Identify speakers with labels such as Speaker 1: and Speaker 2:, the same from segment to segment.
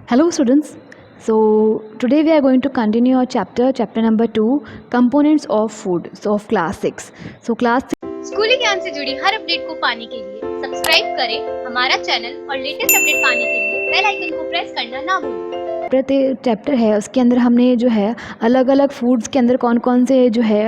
Speaker 1: Hello students. So today we are going to continue our chapter number 2, components of food, so of class 6. So class
Speaker 2: स्कूली ज्ञान से जुड़ी हर update को पाने के लिए सब्सक्राइब करें हमारा चैनल और लेटेस्ट अपडेट पाने के लिए बेल आइकन को प्रेस करना ना भूलें।
Speaker 1: चैप्टर है, उसके अंदर हमने जो है अलग अलग फूड्स के अंदर कौन कौन से जो है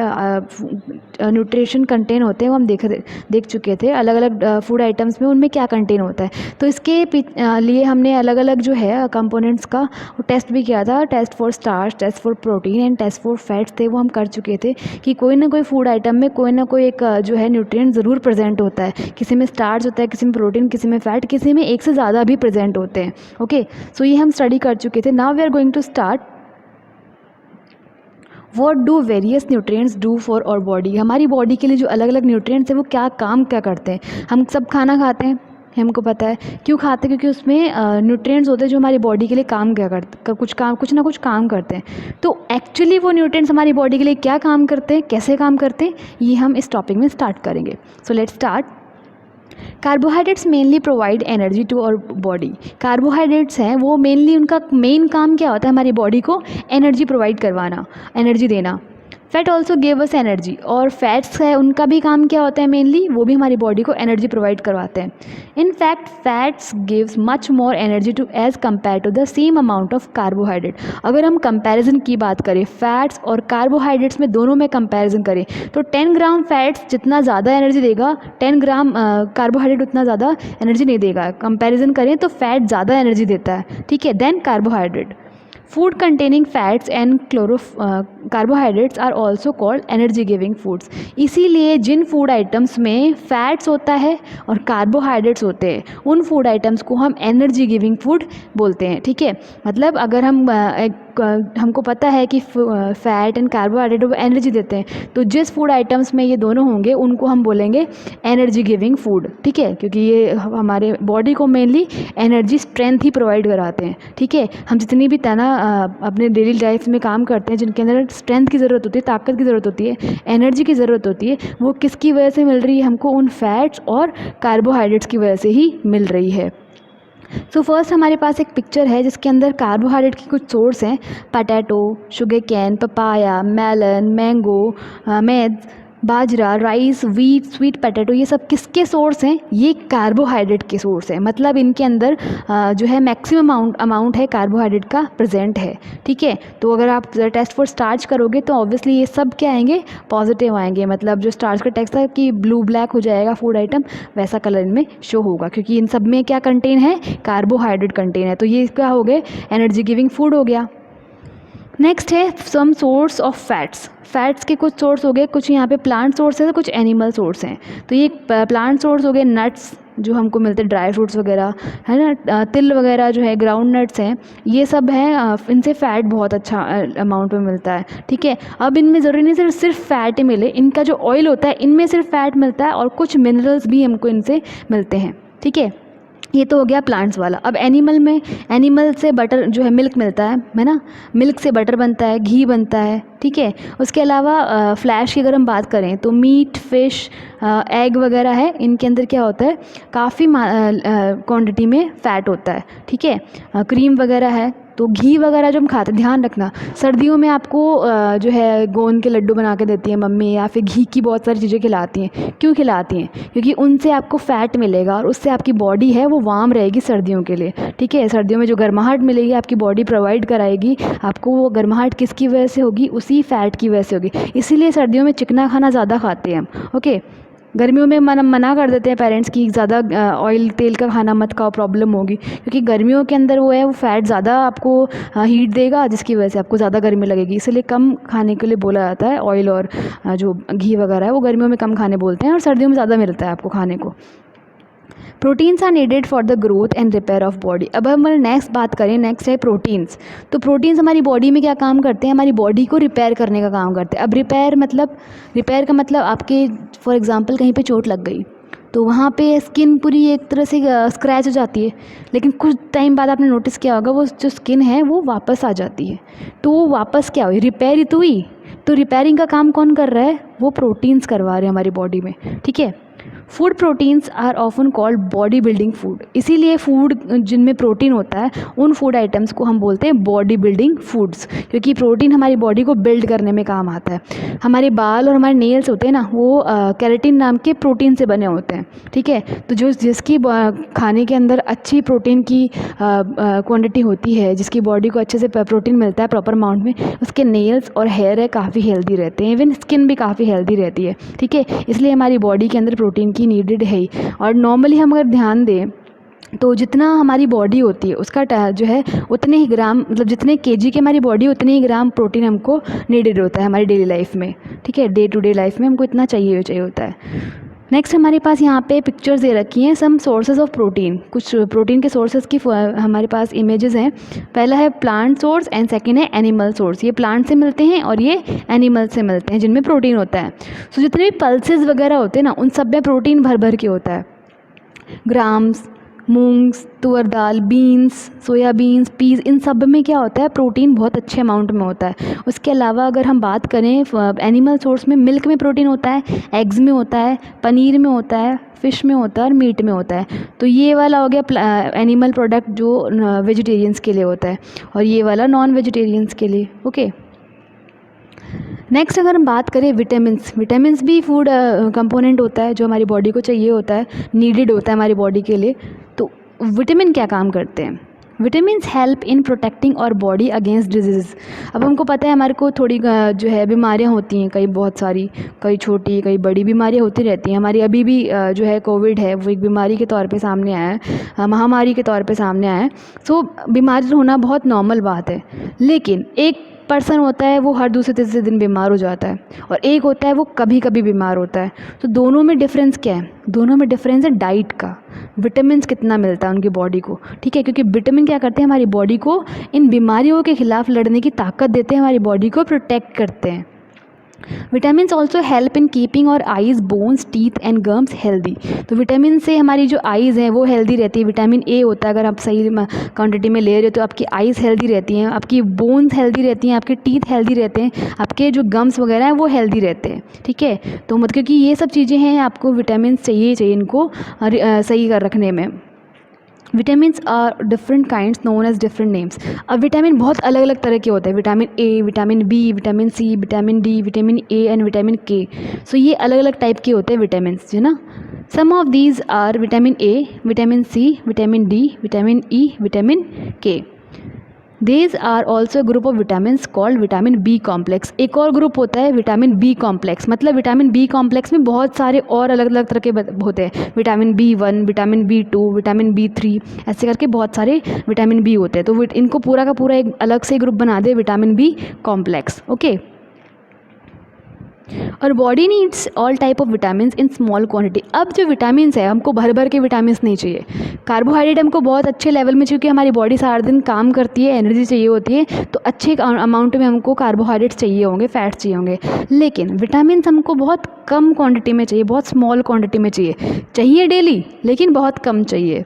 Speaker 1: न्यूट्रिशन कंटेन होते हैं वो हम देख चुके थे। अलग अलग फूड आइटम्स में उनमें क्या कंटेन होता है, तो इसके लिए हमने अलग अलग जो है कंपोनेंट्स का वो टेस्ट भी किया था। Test for starch, test for protein and test for fats थे, वो हम कर चुके थे कि कोई ना कोई फूड आइटम में कोई ना कोई एक जो है न्यूट्रिएंट ज़रूर प्रेजेंट होता है। किसी में स्टार्च होता है, किसी में प्रोटीन, किसी में फैट, किसी में एक से ज़्यादा भी प्रेजेंट होते हैं। ओके, सो ये हम स्टडी कर चुके थे। Now we are going to start. What do various nutrients do for our body? हमारी बॉडी के लिए जो अलग अलग न्यूट्रिएंट्स हैं वो क्या काम क्या करते हैं। हम सब खाना खाते हैं, हमको पता है क्यों खाते हैं, क्योंकि उसमें न्यूट्रिएंट्स होते हैं जो हमारी बॉडी के लिए काम क्या करते, कुछ ना कुछ काम करते हैं। तो एक्चुअली वो न्यूट्रिएंट्स हमारी बॉडी के लिए क्या काम करते हैं, कैसे काम करते हैं, ये हम इस टॉपिक में स्टार्ट करेंगे। So let's start. Carbohydrates mainly provide energy to our body. Carbohydrates हैं वो मेनली, उनका मेन काम क्या होता है, हमारी बॉडी को एनर्जी प्रोवाइड करवाना, एनर्जी देना। Fat also give us energy, और फैट्स है उनका भी काम क्या होता है, मेनली वो भी हमारी बॉडी को एनर्जी प्रोवाइड करवाते हैं। In fact fats gives much more energy to as compare to the same amount of carbohydrate. अगर हम कंपैरिजन की बात करें फैट्स और कार्बोहाइड्रेट्स में, दोनों में कंपैरिजन करें तो 10 ग्राम फैट्स जितना ज़्यादा एनर्जी देगा, 10 ग्राम कार्बोहाइड्रेट उतना ज़्यादा एनर्जी नहीं देगा। कंपैरिजन करें तो फैट ज़्यादा एनर्जी देता है, ठीक है, then carbohydrate. Food containing fats and carbohydrates are also called energy giving foods. इसीलिए जिन फूड आइटम्स में फैट्स होता है और कार्बोहाइड्रेट्स होते हैं उन फूड आइटम्स को हम एनर्जी गिविंग फूड बोलते हैं, ठीक है। मतलब अगर हमको पता है कि फैट एंड कार्बोहाइड्रेट वो एनर्जी देते हैं, तो जिस फूड आइटम्स में ये दोनों होंगे उनको हम बोलेंगे एनर्जी गिविंग फूड, ठीक है, क्योंकि ये हमारे बॉडी को मेनली एनर्जी स्ट्रेंथ ही प्रोवाइड कराते हैं, ठीक है। हम जितनी भी अपने डेली लाइफ में काम करते हैं जिनके अंदर स्ट्रेंथ की ज़रूरत होती है, ताकत की ज़रूरत होती है, एनर्जी की ज़रूरत होती है, वो किसकी वजह से मिल रही है हमको, उन फैट्स और कार्बोहाइड्रेट्स की वजह से ही मिल रही है। सो फर्स्ट हमारे पास एक पिक्चर है जिसके अंदर कार्बोहाइड्रेट की कुछ सोर्स हैं। Potato, sugar cane, papaya, melon, mango, maize, bajra, rice, wheat, sweet potato, ये सब किसके सोर्स हैं, ये कार्बोहाइड्रेट के सोर्स हैं। मतलब इनके अंदर जो है मैक्सिमम अमाउंट है कार्बोहाइड्रेट का प्रेजेंट है, ठीक है। तो अगर आप टेस्ट फॉर स्टार्च करोगे तो ऑब्वियसली ये सब क्या आएंगे, पॉजिटिव आएंगे। मतलब जो स्टार्च का टेक्स्ट था कि ब्लू ब्लैक हो जाएगा फूड आइटम, वैसा कलर इनमें शो होगा, क्योंकि इन सब में क्या कंटेन है, कार्बोहाइड्रेट कंटेन है। तो ये क्या हो गए, एनर्जी गिविंग फूड हो गया। नेक्स्ट है some source of fats. Fats के कुछ सोर्स हो गए, कुछ यहाँ पे प्लांट सोर्स है तो कुछ एनिमल सोर्स हैं। तो ये प्लांट सोर्स हो गए नट्स जो हमको मिलते हैं, ड्राई फ्रूट्स वगैरह है ना, तिल वगैरह जो है, ग्राउंड नट्स हैं, ये सब हैं, इनसे फ़ैट बहुत अच्छा अमाउंट में मिलता है, ठीक है। अब इनमें ज़रूरी नहीं सिर्फ फ़ैट ही मिले, इनका जो ऑयल होता है इनमें सिर्फ फ़ैट मिलता है और कुछ मिनरल्स भी हमको इनसे मिलते हैं, ठीक है। ये तो हो गया प्लांट्स वाला। अब एनिमल में, एनिमल से बटर जो है, मिल्क मिलता है ना, मिल्क से बटर बनता है, घी बनता है, ठीक है। उसके अलावा फ्लैश की अगर हम बात करें तो मीट, फिश, एग वगैरह है, इनके अंदर क्या होता है, काफ़ी क्वांटिटी में फ़ैट होता है, ठीक है। क्रीम वगैरह है, तो घी वगैरह जो हम खाते हैं, ध्यान रखना सर्दियों में आपको जो है गोंद के लड्डू बना के देती है मम्मी, या फिर घी की बहुत सारी चीज़ें खिलाती हैं। क्यों खिलाती हैं, क्योंकि उनसे आपको फ़ैट मिलेगा और उससे आपकी बॉडी है वो वार्म रहेगी सर्दियों के लिए, ठीक है। सर्दियों में जो गर्माहट मिलेगी आपकी बॉडी प्रोवाइड कराएगी आपको, वो गर्माहट किसकी वजह से होगी, उसी फ़ैट की वजह से होगी। इसीलिए सर्दियों में चिकना खाना ज़्यादा खाते हैं हम, ओके। गर्मियों में मना कर देते हैं पेरेंट्स की ज़्यादा ऑयल तेल का खाना मत खाओ, प्रॉब्लम होगी, क्योंकि गर्मियों के अंदर वो है वो फ़ैट ज़्यादा आपको हीट देगा, जिसकी वजह से आपको ज़्यादा गर्मी लगेगी। इसलिए कम खाने के लिए बोला जाता है। ऑयल और जो घी वगैरह है वो गर्मियों में कम खाने बोलते हैं और सर्दियों में ज़्यादा मिलता है आपको खाने को। Proteins are needed for the growth and repair of body. अब हम नेक्स्ट बात करें, नेक्स्ट है प्रोटीन्स। तो प्रोटीन्स हमारी बॉडी में क्या काम करते हैं, हमारी बॉडी को रिपेयर करने का काम करते हैं। अब रिपेयर का मतलब आपके फॉर एग्जांपल कहीं पे चोट लग गई तो वहाँ पे स्किन पूरी एक तरह से स्क्रैच हो जाती है, लेकिन कुछ टाइम बाद आपने नोटिस किया होगा वो जो स्किन है वो वापस आ जाती है। तो वो वापस क्या हुई, रिपेयर ही तो हुई। तो रिपेयरिंग का काम कौन कर रहा है, वो प्रोटीन्स करवा रहे हैं हमारी बॉडी में, ठीक है। Food proteins are often called body building food, इसीलिए फूड जिनमें प्रोटीन होता है उन फूड आइटम्स को हम बोलते हैं बॉडी बिल्डिंग फूड्स, क्योंकि प्रोटीन हमारी बॉडी को बिल्ड करने में काम आता है। हमारे बाल और हमारे नेल्स होते हैं ना, वो केराटिन नाम के प्रोटीन से बने होते हैं, ठीक है। तो जिसकी खाने के अंदर अच्छी प्रोटीन की क्वांटिटी होती है, जिसकी बॉडी को अच्छे से प्रोटीन मिलता है प्रॉपर अमाउंट में, उसके नेल्स और हेयर है काफ़ी हेल्दी रहते हैं, इवन स्किन भी काफ़ी हेल्दी रहती है, ठीक है। इसलिए हमारी बॉडी के अंदर प्रोटीन की नीडेड है ही। और नॉर्मली हम अगर ध्यान दें तो जितना हमारी बॉडी होती है उसका जो है उतने ही ग्राम, मतलब जितने केजी की हमारी बॉडी उतने ही ग्राम प्रोटीन हमको नीडेड होता है हमारी डेली लाइफ में, ठीक है। डे टू डे लाइफ में हमको इतना चाहिए होता है। नेक्स्ट हमारे पास यहाँ पे पिक्चर्स दे रखी हैं सम सोर्सेज ऑफ प्रोटीन, कुछ प्रोटीन के सोर्सेज की हमारे पास इमेजेस हैं। पहला है प्लांट सोर्स एंड सेकंड है एनिमल सोर्स। ये प्लांट से मिलते हैं और ये एनिमल से मिलते हैं जिनमें प्रोटीन होता है। सो जितने भी पल्सेस वगैरह होते हैं ना, उन सब में प्रोटीन भर भर के होता है। ग्राम्स, मूंग्स, तुअर दाल, बीन्स, सोयाबीन्स, पीस, इन सब में क्या होता है, प्रोटीन बहुत अच्छे अमाउंट में होता है। उसके अलावा अगर हम बात करें एनिमल सोर्स में, मिल्क में प्रोटीन होता है, एग्स में होता है, पनीर में होता है, फ़िश में होता है और मीट में होता है। तो ये वाला हो गया एनिमल प्रोडक्ट जो वेजिटेरियंस के लिए होता है, और ये वाला नॉन वेजिटेरियंस के लिए, ओके। नेक्स्ट अगर हम बात करें विटामिन्स भी फूड कंपोनेंट होता है जो हमारी बॉडी को चाहिए होता है, नीडेड होता है हमारी बॉडी के लिए। तो विटामिन क्या काम करते हैं? विटामिन्स हेल्प इन प्रोटेक्टिंग और बॉडी अगेंस्ट डिजीज़। अब हमको पता है हमारे को थोड़ी जो है बीमारियां होती हैं, कई बहुत सारी, कई छोटी कई बड़ी बीमारियां होती रहती हैं हमारी। अभी भी जो है कोविड है वो एक बीमारी के तौर पे सामने आया है, महामारी के तौर पे सामने आया है। सो बीमारी होना बहुत नॉर्मल बात है, लेकिन एक पर्सन होता है वो हर दूसरे तीसरे दिन बीमार हो जाता है, और एक होता है वो कभी कभी बीमार होता है। तो दोनों में डिफरेंस क्या है? दोनों में डिफरेंस है डाइट का, विटामिन्स कितना मिलता है उनकी बॉडी को, ठीक है। क्योंकि विटामिन क्या करते हैं, हमारी बॉडी को इन बीमारियों के खिलाफ लड़ने की ताकत देते हैं, हमारी बॉडी को प्रोटेक्ट करते हैं। Vitamins also help in keeping our eyes, bones, teeth and gums healthy. तो विटामिन से हमारी जो आइज़ हैं वो हेल्दी रहती है। विटामिन ए होता है, अगर आप सही क्वांटिटी में ले रहे हो तो आपकी आइज़ हेल्दी रहती हैं, आपकी बोन्स हेल्दी रहती हैं, आपके टीथ हेल्दी रहते हैं, आपके जो गम्स वगैरह हैं वो हेल्दी रहते हैं, ठीक है। तो मतलब क्योंकि ये सब चीज़ें हैं, आपको विटामिन चाहिए इनको सही कर रखने में। Vitamins are different kinds known as different names. अब विटामिन बहुत अलग अलग तरह के होते हैं, vitamin A, vitamin B, vitamin C, vitamin D, vitamin A and vitamin K. So ये अलग अलग टाइप के होते हैं विटामिन्स, है ना। Some of these are vitamin A, vitamin C, vitamin D, vitamin E, vitamin K. These are also a group of vitamins called vitamin B complex. एक और ग्रुप होता है विटामिन बी कॉम्प्लेक्स, मतलब विटामिन बी कॉम्प्लेक्स में बहुत सारे और अलग अलग तरह के होते हैं, vitamin B1, vitamin B2, vitamin B3, ऐसे करके बहुत सारे विटामिन बी होते हैं। तो इनको पूरा का पूरा एक अलग से ग्रुप बना दे विटामिन बी कॉम्प्लेक्स, ओके। और body needs all type of vitamin in small quantity. अब जो विटामिन है हमको भर भर के विटामिन नहीं चाहिए। कार्बोहाइड्रेट हमको बहुत अच्छे लेवल में, क्योंकि हमारी बॉडी सारा दिन काम करती है, एनर्जी चाहिए होती है, तो अच्छे अमाउंट में हमको कार्बोहाइड्रेट्स चाहिए होंगे, फैट्स चाहिए होंगे। लेकिन विटामिन हमको बहुत कम क्वान्टिटी में चाहिए, बहुत स्मॉल क्वान्टिटी में चाहिए डेली, लेकिन बहुत कम चाहिए।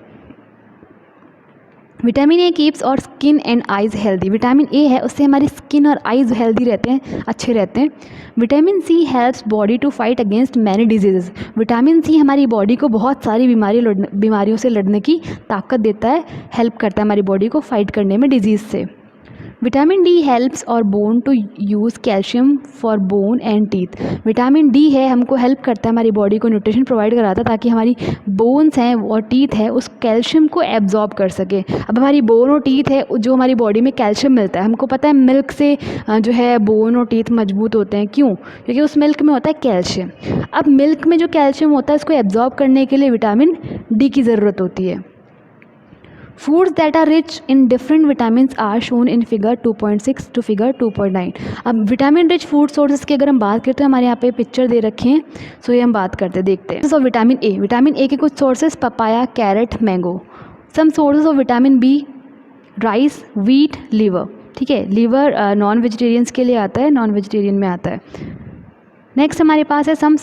Speaker 1: विटामिन ए कीप्स और skin and eyes healthy. Vitamin A है, उससे हमारी स्किन और आइज़ हेल्दी रहते हैं, अच्छे रहते हैं। Vitamin C helps body to fight against many disease. Vitamin C हमारी बॉडी को बहुत सारी बीमारियों से लड़ने की ताकत देता है, हेल्प करता है हमारी बॉडी को फाइट करने में डिजीज़ से। Vitamin D helps our bone to use calcium for bone and teeth. Vitamin D है, हमको हेल्प करता है, हमारी बॉडी को न्यूट्रिशन प्रोवाइड कराता है ताकि हमारी बोन्स हैं और टीथ है उस कैल्शियम को एब्जॉर्ब कर सके। अब हमारी बोन और टीथ है, जो हमारी बॉडी में कैल्शियम मिलता है, हमको पता है मिल्क से जो है बोन और टीथ मजबूत होते हैं। क्यों? क्योंकि उस मिल्क में होता है कैल्शियम। अब मिल्क में जो कैल्शियम होता है उसको एब्जॉर्ब करने के लिए विटामिन डी की ज़रूरत होती है। Foods that are rich in different vitamins are shown in figure 2.6 to figure 2.9। अब विटामिन रिच फूड सोर्सेज की अगर हम बात करते हैं, हमारे यहाँ पे पिक्चर दे रखे हैं, सो ये हम बात करते देखते हैं। ऑफ विटामिन ए के कुछ sources papaya, carrot, mango. Some sources of vitamin B, rice, wheat, liver, ठीक है। लीवर नॉन वेजिटेरियंस के लिए आता है, नॉन वेजिटेरियन में आता है। नेक्स्ट हमारे पास है some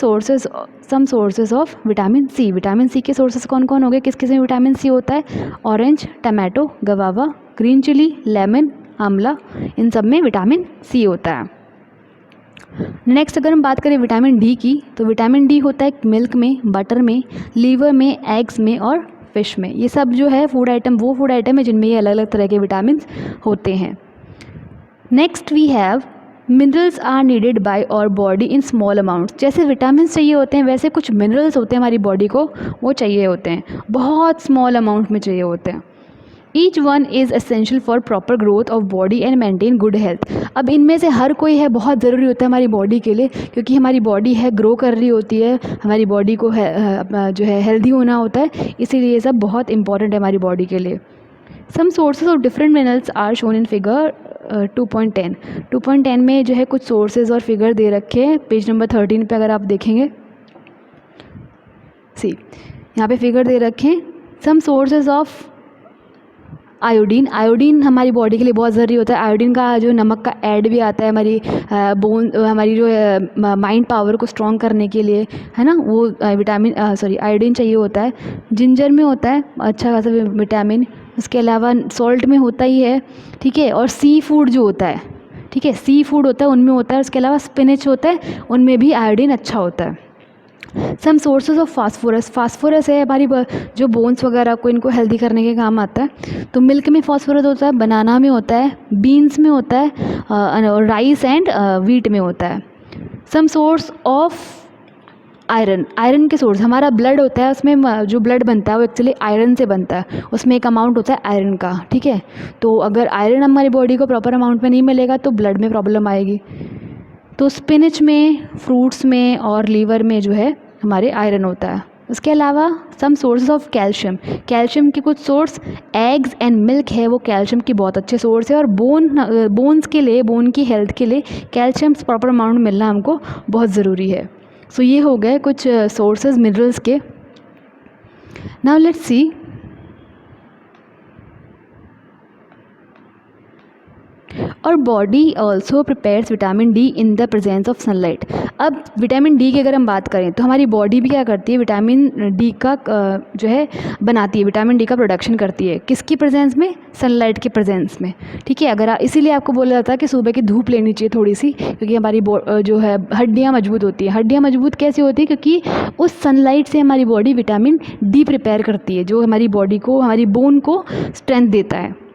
Speaker 1: sources of vitamin C. Vitamin C के सोर्सेज कौन कौन हो गए, किस किस में विटामिन सी होता है? Orange, tomato, guava, green chilli, lemon, amla, इन सब में विटामिन सी होता है। नेक्स्ट अगर हम बात करें विटामिन डी की, तो विटामिन डी होता है मिल्क में, बटर में, लीवर में, एग्स में और फिश में। ये सब जो है फूड आइटम, वो फूड आइटम है जिनमें ये अलग अलग तरह के विटामिन होते हैं। Next we have minerals are needed by our body in small amounts. जैसे विटामिन चाहिए होते हैं वैसे कुछ मिनरल्स होते हैं हमारी बॉडी को, वो चाहिए होते हैं, बहुत स्मॉल अमाउंट में चाहिए होते हैं। Each one is essential for proper growth of body and maintain good health. अब इनमें से हर कोई है बहुत ज़रूरी होता है हमारी बॉडी के लिए, क्योंकि हमारी बॉडी है ग्रो कर रही होती है, हमारी बॉडी को जो है हेल्दी होना होता है, इसीलिए ये सब बहुत इंपॉर्टेंट है हमारी बॉडी के लिए। Some sources of different minerals are shown in figure 2.10। 2.10 में जो है कुछ सोर्सेज और फिगर दे रखे हैं, पेज नंबर 13 पे अगर आप देखेंगे, सी यहाँ पे फिगर दे रखे हैं। Some sources of iodine. Iodine हमारी बॉडी के लिए बहुत ज़रूरी होता है। आयोडीन का जो नमक का ऐड भी आता है हमारी हमारी जो माइंड पावर को स्ट्रॉन्ग करने के लिए, है ना, वो आयोडीन चाहिए होता है। जिंजर में होता है अच्छा खासा विटामिन, उसके अलावा सॉल्ट में होता ही है, ठीक है। और सी फूड जो होता है, ठीक है, सी फूड होता है उनमें होता है। उसके अलावा स्पिनच होता है, उनमें भी आयोडीन अच्छा होता है। Some sources of phosphorus. Phosphorus है हमारी जो बोन्स वगैरह को इनको हेल्दी करने के काम आता है। तो मिल्क में फास्फोरस होता है, बनाना में होता है, बीन्स में होता है, और राइस एंड वीट में होता है। Some source of iron. Iron के सोर्स, हमारा ब्लड होता है, उसमें जो ब्लड बनता है वो एक्चुअली आयरन से बनता है, उसमें एक अमाउंट होता है आयरन का, ठीक है। तो अगर आयरन हमारी बॉडी को प्रॉपर अमाउंट में नहीं मिलेगा तो ब्लड में प्रॉब्लम आएगी। तो स्पिनच में, फ्रूट्स में और लीवर में जो है हमारे आयरन होता है। उसके अलावा some sources of calcium. Calcium के कुछ सोर्स एग्स एंड मिल्क है, वो कैल्शियम की बहुत अच्छे सोर्स है। और बोन्स के लिए, बोन की हेल्थ के लिए कैल्शियम प्रॉपर अमाउंट मिलना हमको बहुत ज़रूरी है। सो ये हो गए कुछ सोर्सेज मिनरल्स के। नाउ लेट्स सी और body also prepares vitamin D in the presence of sunlight. अब विटामिन डी की अगर हम बात करें तो हमारी बॉडी भी क्या करती है, विटामिन डी का जो है बनाती है, विटामिन डी का प्रोडक्शन करती है, किसकी प्रेजेंस में, सनलाइट के प्रेजेंस में, ठीक है। अगर इसीलिए आपको बोला जाता है कि सुबह की धूप लेनी चाहिए थोड़ी सी, क्योंकि हमारी जो है हड्डियाँ मजबूत होती है। हड्डियाँ मजबूत कैसे होती है, क्योंकि उस सनलाइट से हमारी बॉडी विटामिन डी प्रिपेयर करती है, जो हमारी बॉडी को, हमारी बोन को स्ट्रेंथ देता है।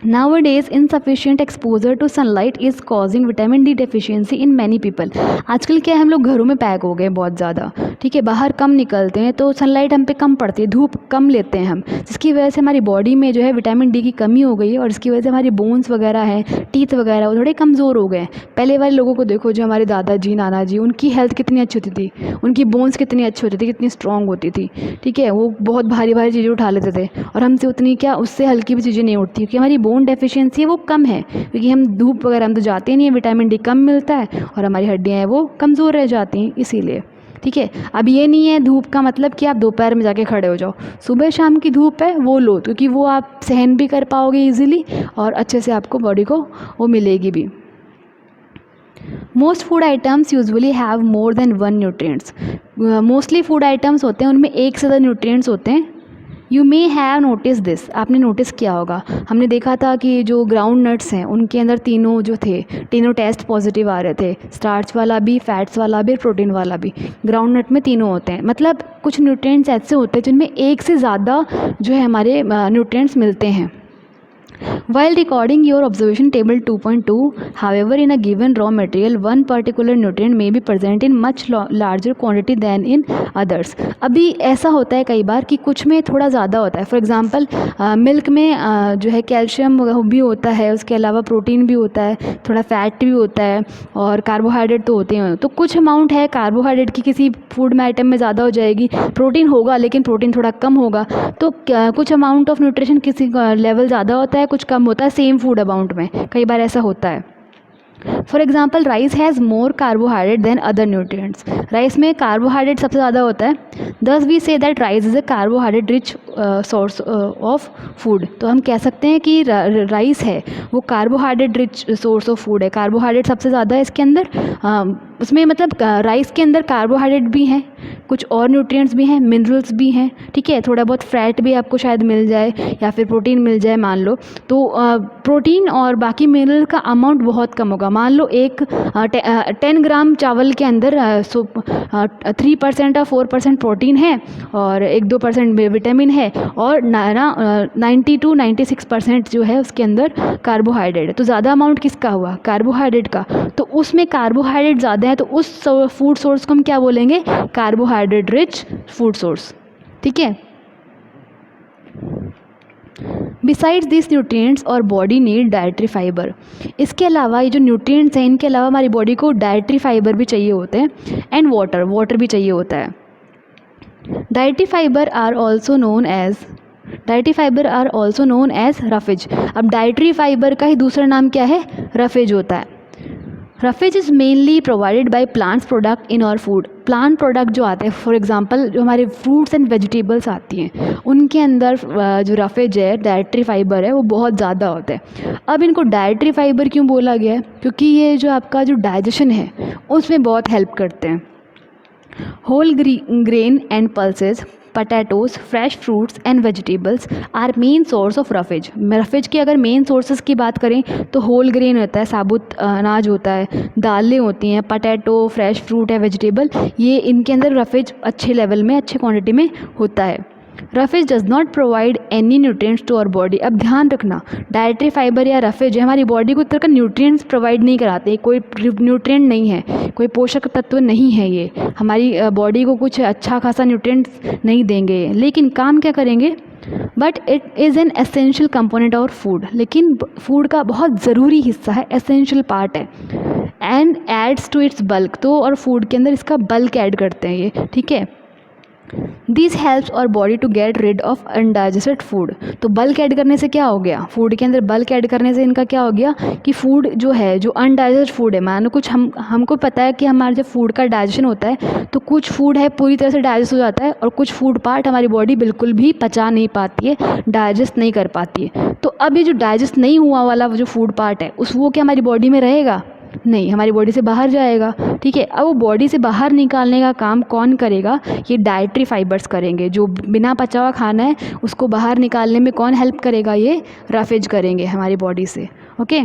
Speaker 1: Nowadays, insufficient exposure to sunlight is causing vitamin D deficiency in many people। आजकल क्या है, हम लोग घरों में पैक हो गए बहुत ज़्यादा, ठीक है, बाहर कम निकलते हैं तो सनलाइट हम पे कम पड़ती है, धूप कम लेते हैं हम, जिसकी वजह से हमारी बॉडी में जो है विटामिन डी की कमी हो गई है। और इसकी वजह से हमारी बोन्स वगैरह हैं, टीथ वगैरह, वो थोड़े कमज़ोर हो गए हैं। पहले वाले लोगों को देखो, जो हमारे दादाजी नाना जी, उनकी हेल्थ कितनी अच्छी होती थी, उनकी बोन्स कितनी अच्छी होती थी, कितनी स्ट्रॉन्ग होती थी, ठीक है। वो बहुत भारी भारी चीज़ें उठा लेते थे, और हमसे उतनी क्या, उससे हल्की भी चीज़ें नहीं उठती, क्योंकि हमारी बोन डेफिशिएंसी है वो कम है, क्योंकि हम धूप वगैरह हम तो जाते नहीं है, विटामिन डी कम मिलता है और हमारी हड्डियाँ हैं वो कमज़ोर रह जाती हैं, इसीलिए, ठीक है। अब ये नहीं है धूप का मतलब कि आप दोपहर में जाके खड़े हो जाओ, सुबह शाम की धूप है वो लो, क्योंकि वो आप सहन भी कर पाओगे ईजिली और अच्छे से आपको बॉडी को वो मिलेगी भी। Most food items usually have more than one nutrients. Mostly food items होते हैं उनमें एक से ज़्यादा न्यूट्रिएंट्स होते हैं। You may have notice this, आपने नोटिस किया होगा, हमने देखा था कि जो ग्राउंड नट्स हैं उनके अंदर तीनों जो थे, तीनों टेस्ट पॉजिटिव आ रहे थे, स्टार्च वाला भी, फैट्स वाला भी, प्रोटीन वाला भी। ग्राउंड नट में तीनों होते हैं, मतलब कुछ न्यूट्रिएंट्स ऐसे होते हैं जिनमें एक से ज़्यादा जो है हमारे न्यूट्रिएंट्स मिलते हैं। While recording your observation table 2.2, however, in a given raw material, one particular nutrient may be present in much larger quantity than in others। अभी ऐसा होता है कई बार कि कुछ में थोड़ा ज़्यादा होता है। फॉर एग्जांपल मिल्क में जो है कैल्शियम भी होता है, उसके अलावा प्रोटीन भी होता है, थोड़ा फैट भी होता है और कार्बोहाइड्रेट तो होते हैं। तो कुछ अमाउंट है कार्बोहाइड्रेट की किसी फूड में आइटम में ज़्यादा हो जाएगी, प्रोटीन होगा लेकिन प्रोटीन थोड़ा कम होगा। तो कुछ अमाउंट ऑफ न्यूट्रिशन किसी लेवल ज़्यादा होता है, कुछ कम होता है सेम फूड अमाउंट में, कई बार ऐसा होता है। For example rice has more carbohydrate than other nutrients. Rice में कार्बोहाइड्रेट सबसे ज़्यादा होता है। Thus we say that rice is a carbohydrate rich source of food. तो हम कह सकते हैं कि राइस है वो carbohydrate rich source of food है, कार्बोहाइड्रेट सबसे ज़्यादा है इसके अंदर, उसमें मतलब राइस के अंदर कार्बोहाइड्रेट भी हैं, कुछ और न्यूट्रिएंट्स भी हैं, मिनरल्स भी हैं, ठीक है, थोड़ा बहुत फैट भी आपको शायद मिल जाए या फिर प्रोटीन मिल जाए मान लो। तो प्रोटीन और बाकी मिनरल का अमाउंट बहुत कम होगा। मान लो 10 ग्राम चावल के अंदर 3% और 4% प्रोटीन है और 1-2% विटामिन है और 90 to 96% जो है उसके अंदर कार्बोहाइड्रेट है। तो ज़्यादा अमाउंट किसका हुआ? कार्बोहाइड्रेट का। तो उसमें कार्बोहाइड्रेट ज़्यादा है तो उस फूड सोर्स को हम क्या बोलेंगे? कार्बोहाइड्रेट रिच फूड सोर्स, ठीक है। बिसाइड्स दिस न्यूट्रिएंट्स और बॉडी नीड डाइटरी फाइबर। इसके अलावा ये जो न्यूट्रिएंट्स हैं इनके अलावा हमारी बॉडी को डाइटरी फाइबर भी चाहिए होते हैं एंड वाटर भी चाहिए होता है। Dietary fibre are also known as roughage. अब डाइटरी फाइबर का ही दूसरा नाम क्या है? रफेज होता है। Roughage is mainly provided by plants product in our food. Plant product जो आते हैं, फॉर एग्जांपल जो हमारे फ्रूट्स एंड वेजिटेबल्स आती हैं उनके अंदर जो रफेज है, डाइटरी फाइबर है, वो बहुत ज़्यादा होता है। अब इनको डाइटरी फाइबर क्यों बोला गया है? क्योंकि ये जो आपका जो डाइजेशन है उसमें बहुत हेल्प करते हैं। Whole grain and pulses, potatoes, fresh fruits and vegetables are main source of roughage. Roughage की अगर मेन सोर्सेज की बात करें तो होल ग्रेन होता है, साबुत अनाज होता है, दालें होती हैं, पटैटो, फ्रेश फ्रूट है, वेजिटेबल, ये इनके अंदर रफेज अच्छे लेवल में, अच्छे क्वांटिटी में होता है। Roughage does not provide any nutrients to our body. अब ध्यान रखना, डाइटरी फाइबर या रफेज हमारी बॉडी को इस तरह का न्यूट्रिएंट्स प्रोवाइड नहीं कराते। कोई न्यूट्रिएंट नहीं है, कोई पोषक तत्व नहीं है, ये हमारी बॉडी को कुछ अच्छा खासा न्यूट्रिएंट्स नहीं देंगे, लेकिन काम क्या करेंगे? But it is an essential component of food. लेकिन फूड का बहुत ज़रूरी हिस्सा है, एसेंशियल पार्ट है। And adds to its bulk. तो और फूड के अंदर इसका बल्क ऐड करते हैं ये, ठीक है। This helps our body to get rid of undigested food. तो बल्क ऐड करने से क्या हो गया? फूड के अंदर बल्क ऐड करने से इनका क्या हो गया कि फूड जो है, जो अनडाइजेस्टेड फूड है, मानो कुछ हमको पता है कि हमारे जब फूड का डाइजेशन होता है तो कुछ फूड है पूरी तरह से डाइजेस्ट हो जाता है और कुछ फूड पार्ट हमारी बॉडी बिल्कुल भी पचा नहीं पाती है, डाइजेस्ट नहीं कर पाती है। तो अब ये जो डाइजेस्ट नहीं हुआ वाला जो फूड पार्ट है वो क्या हमारी बॉडी में रहेगा? नहीं, हमारी बॉडी से बाहर जाएगा, ठीक है। अब वो बॉडी से बाहर निकालने का काम कौन करेगा? ये डाइटरी फाइबर्स करेंगे। जो बिना पचा हुआ खाना है उसको बाहर निकालने में कौन हेल्प करेगा? ये रफेज करेंगे हमारी बॉडी से, okay.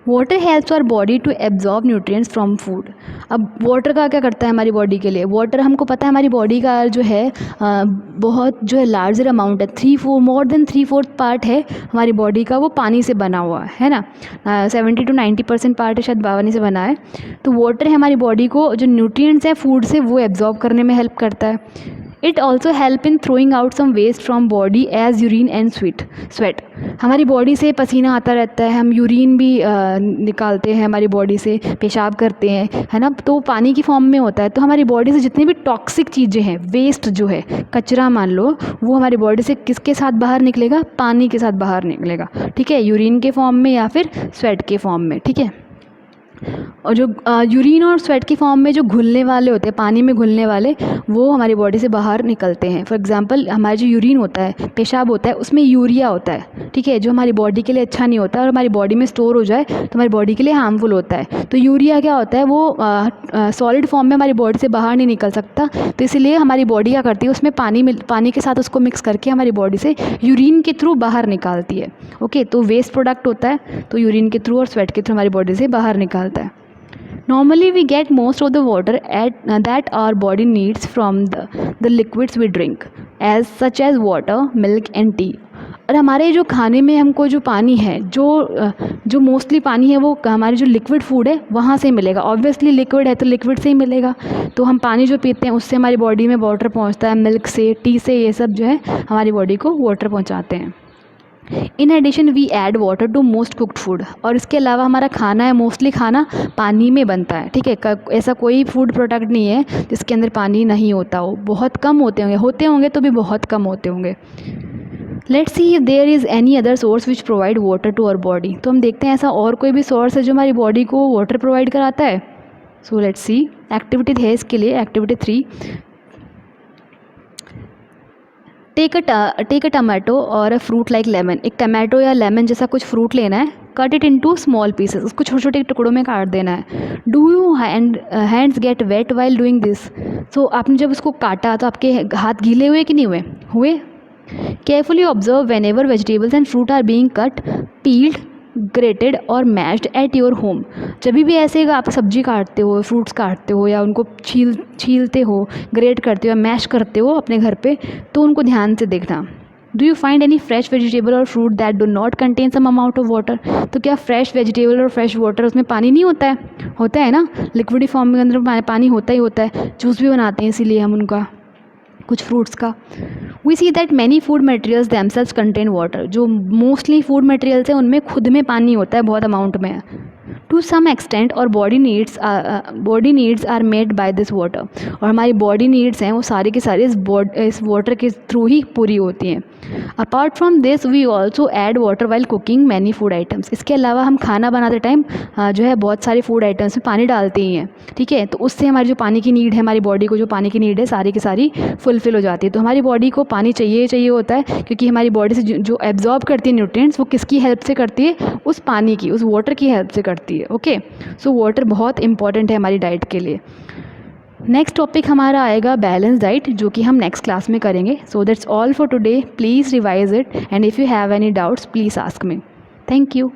Speaker 1: Water helps our body to absorb nutrients from food. अब वाटर का क्या करता है हमारी बॉडी के लिए? वाटर हमको पता है हमारी बॉडी का जो है बहुत जो है लार्जर अमाउंट है, मोर देन 3/4 पार्ट है हमारी बॉडी का, वो पानी से बना हुआ है ना। 70 to 90% पार्ट है शायद पानी से बना है। तो वाटर है हमारी बॉडी को जो न्यूट्रिएंट्स है फूड से वो एब्जॉर्ब करने में हेल्प करता है। It also help in throwing out some waste from body as urine and sweat. हमारी बॉडी से पसीना आता रहता है, हम यूरिन भी निकालते हैं हमारी बॉडी से, पेशाब करते हैं, है ना, तो पानी की फॉर्म में होता है। तो हमारी बॉडी से जितनी भी टॉक्सिक चीज़ें हैं, वेस्ट जो है, कचरा मान लो, वो हमारी बॉडी से किसके साथ बाहर निकलेगा? पानी के साथ बाहर निकलेगा, ठीक है, यूरिन के फॉर्म में या फिर स्वेट के फॉर्म में, ठीक है। और जो यूरिन और स्वेट की फॉर्म में जो घुलने वाले होते हैं, पानी में घुलने वाले, वो हमारी बॉडी से बाहर निकलते हैं। फॉर एग्जांपल हमारा जो यूरिन होता है, पेशाब होता है, उसमें यूरिया होता है, ठीक है, जो हमारी बॉडी के लिए अच्छा नहीं होता और हमारी बॉडी में स्टोर हो जाए तो हमारी बॉडी के लिए हार्मफुल होता है। तो यूरिया क्या होता है? वो सॉलिड फॉर्म में हमारी बॉडी से बाहर नहीं निकल सकता, तो इसलिए हमारी बॉडी क्या करती है, उसमें पानी के साथ उसको मिक्स करके हमारी बॉडी से यूरिन के थ्रू बाहर निकालती है, ओके। तो वेस्ट प्रोडक्ट होता है, तो यूरिन के थ्रू और स्वेट के थ्रू हमारी बॉडी से बाहर निकालता है। Normally we get most of the water that our body needs from the liquids we drink, such as water, milk and tea. और हमारे जो खाने में हमको जो पानी है, जो मोस्टली पानी है वो हमारे जो लिक्विड फूड है वहाँ से मिलेगा। ऑब्वियसली लिक्विड है तो लिक्विड से ही मिलेगा। तो हम पानी जो पीते हैं उससे हमारी बॉडी में वाटर पहुँचता है, मिल्क से, टी से, ये सब जो है हमारी बॉडी को वाटर पहुँचाते हैं। In addition we add water to most cooked food. और इसके अलावा हमारा खाना है, मोस्टली खाना पानी में बनता है, ठीक है। ऐसा कोई फूड प्रोडक्ट नहीं है जिसके अंदर पानी नहीं होता हो, बहुत कम होते होंगे तो भी बहुत कम होते होंगे। Let's see if there is any other source which provide water to our body. तो हम देखते हैं ऐसा और कोई भी सोर्स है जो हमारी बॉडी को वाटर प्रोवाइड कराता है। सो लेट्स सी, एक्टिविटी है इसके लिए, एक्टिविटी 3। टेक अ टमाटो और अ फ्रूट लाइक लेमन। एक टमाटो या लेमन जैसा कुछ फ्रूट लेना है, cut it into small pieces, उसको छोटे छोटे टुकड़ों में काट देना है। Do you hands get wet while doing this? So आपने जब उसको काटा तो आपके हाथ गीले हुए कि नहीं हुए? Carefully observe whenever vegetables and fruit are being cut, peeled, grated और मैश्ड एट योर होम। जब भी ऐसे आप सब्जी काटते हो, फ्रूट्स काटते हो या उनको छीलते हो, ग्रेट करते हो या मैश करते हो अपने घर पे, तो उनको ध्यान से देखना। Do you find any fresh vegetable or fruit that do not contain some amount of water? तो क्या फ्रेश वेजिटेबल और फ्रेश वाटर उसमें पानी नहीं होता है ना, लिक्विड फॉर्म के अंदर पानी होता ही होता है, जूस भी बनाते हैं इसीलिए हम उनका, कुछ फ्रूट्स का। We see that many food materials themselves contain water, जो मोस्टली फूड मटेरियल्स हैं उनमें खुद में पानी होता है, बहुत अमाउंट में। To some extent our body needs are made by this water, और हमारी बॉडी नीड्स हैं वो सारी की सारी इस वाटर के थ्रू ही पूरी होती हैं। Apart from this we also add water while cooking many food items, इसके अलावा हम खाना बनाते टाइम जो है बहुत सारे फूड आइटम्स में पानी डालते ही हैं, ठीक है। तो उससे हमारी जो पानी की नीड है, हमारी बॉडी को जो पानी की नीड है सारी की सारी फुलफिल हो जाती है। तो हमारी बॉडी को पानी चाहिए होता है, क्योंकि हमारी बॉडी से जो एब्जॉर्ब करती है न्यूट्रिएंट्स, वो किसकी हेल्प से करती है? उस पानी की, उस वाटर की हेल्प से करती है। ओके, सो वाटर बहुत इंपॉर्टेंट है हमारी डाइट के लिए। नेक्स्ट टॉपिक हमारा आएगा बैलेंस डाइट, जो कि हम नेक्स्ट क्लास में करेंगे। So that's all for today, please revise it and if you have any doubts please ask me. Thank you.